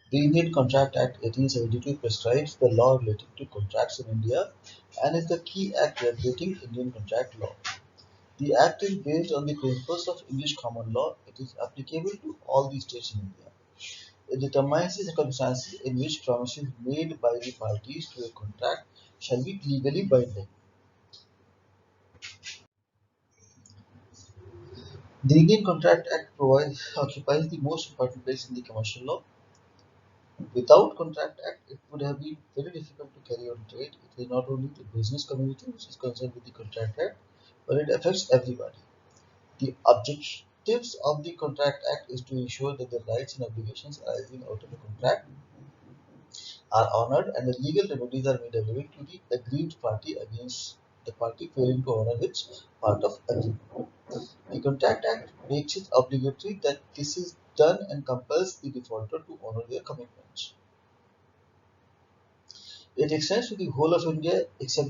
The Indian Contract Act 1872 prescribes the law relating to contracts in India and is the key act regulating Indian contract law. The act is based on the principles of English common law. It is applicable to all the states in India. It determines the circumstances in which promises made by the parties to a contract shall be legally binding. The Indian Contract Act occupies the most important place in the commercial law. Without Contract Act, it would have been very difficult to carry on trade. It is not only the business community which is concerned with the Contract Act, but it affects everybody. The objectives of the Contract Act is to ensure that the rights and obligations arising out of the contract are honored and the legal remedies are made available to the aggrieved party against the party failing to honor its part of agreement. The Contract Act makes it obligatory that this is done and compels the defaulter to honor their commitments. It extends to the whole of India except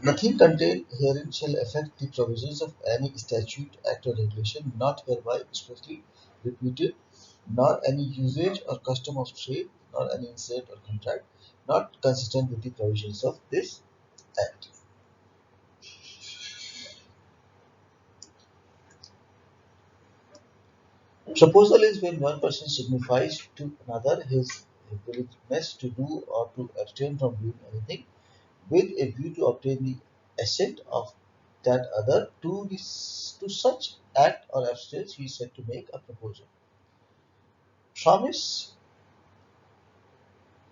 nothing contained herein shall affect the provisions of any statute, act, or regulation not hereby expressly reputed, nor any usage or custom of trade, nor any incident or contract not consistent with the provisions of this act. Proposal is when one person signifies to another his willingness to do or to abstain from doing anything with a view to obtain the assent of that other to such act or abstinence he is said to make a proposal. Promise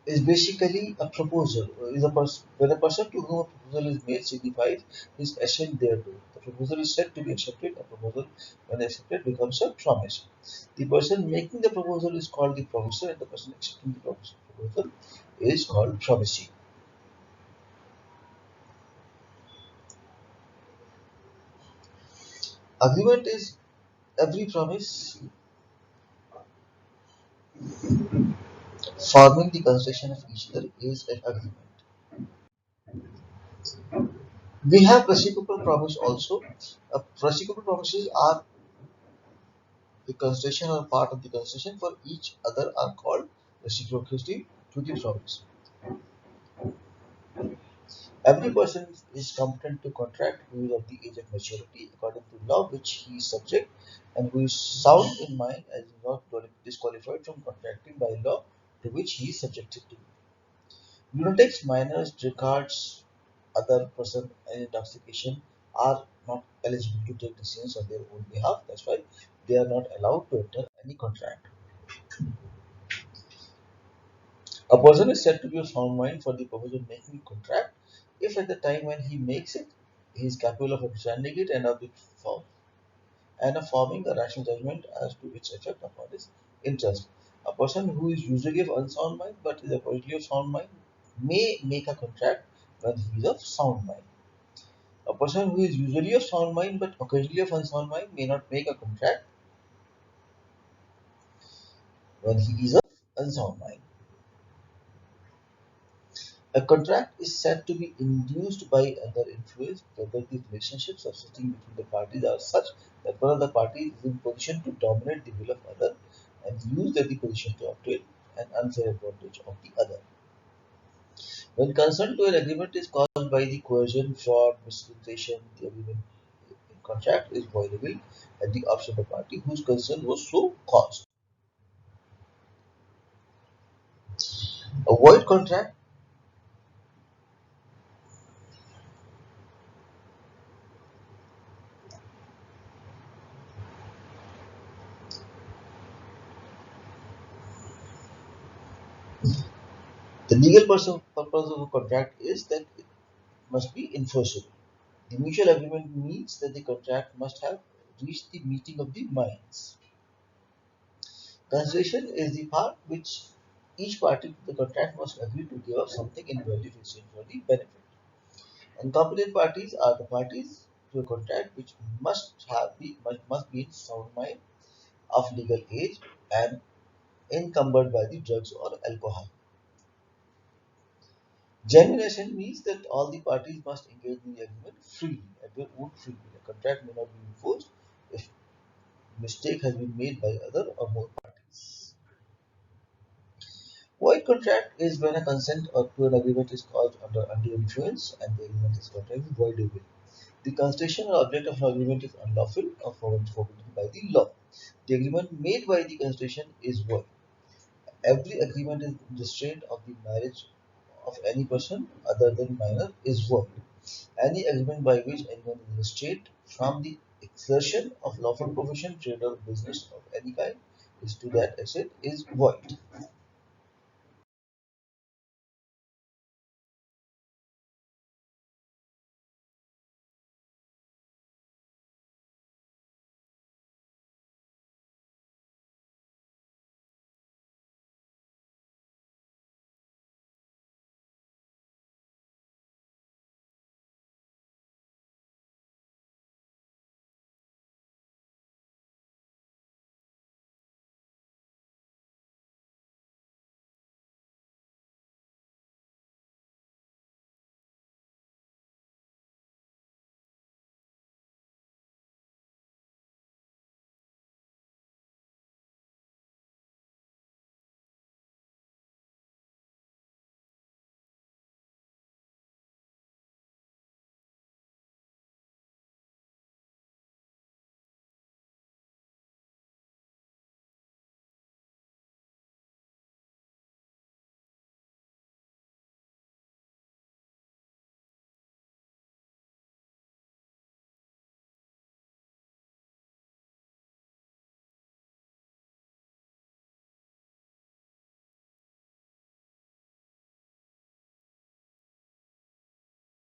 is basically a proposal. When a person to whom a proposal is made signifies his assent thereto. The proposal is said to be accepted. A proposal, when accepted, becomes a promise. The person making the proposal is called the promisor, and the person accepting the proposal is called promisee. Agreement is every promise forming the constitution of each other is an agreement. We have reciprocal promise also. Reciprocal promises are the constitution or part of the constitution for each other are called reciprocity to the promise. Every person is competent to contract who is of the age of maturity according to law which he is subject and who is sound in mind and is not disqualified from contracting by law to which he is subjected to. Lunatics, minors, drunkards, other person in intoxication are not eligible to take decisions on their own behalf. That's why they are not allowed to enter any contract. A person is said to be of sound mind for the purpose of making a contract if at the time when he makes it he is capable of understanding it and of forming a rational judgment as to its effect upon his interest. A person who is usually of unsound mind but is occasionally of sound mind may make a contract when he is of sound mind. A person who is usually of sound mind but occasionally of unsound mind may not make a contract when he is of unsound mind. A contract is said to be induced by other influence whether the relationships existing between the parties are such that one of the parties is in position to dominate the will of other and use that the position to obtain an unfair advantage of the other. When consent to an agreement is caused by the coercion, fraud, misrepresentation, the agreement in contract is voidable at the option of the party whose consent was so caused. A void contract. The legal purpose of a contract is that it must be enforceable. The mutual agreement means that the contract must have reached the meeting of the minds. Consideration is the part which each party to the contract must agree to give up something in value in exchange for the benefit. And competent parties are the parties to a contract which must be in sound mind, of legal age, and encumbered by the drugs or alcohol. Genuine means that all the parties must engage in the agreement freely, at their own free will. A contract may not be enforced if mistake has been made by other or more parties. Void contract is when a consent or to an agreement is caused under undue influence and the agreement is contracted voidable. The constitution or object of an agreement is unlawful or forbidden by the law. The agreement made by the constitution is void. Every agreement in restraint of the marriage of any person other than minor is void. Any agreement by which anyone is restrained from the exertion of lawful profession, trade, or business of any kind is to that extent is void.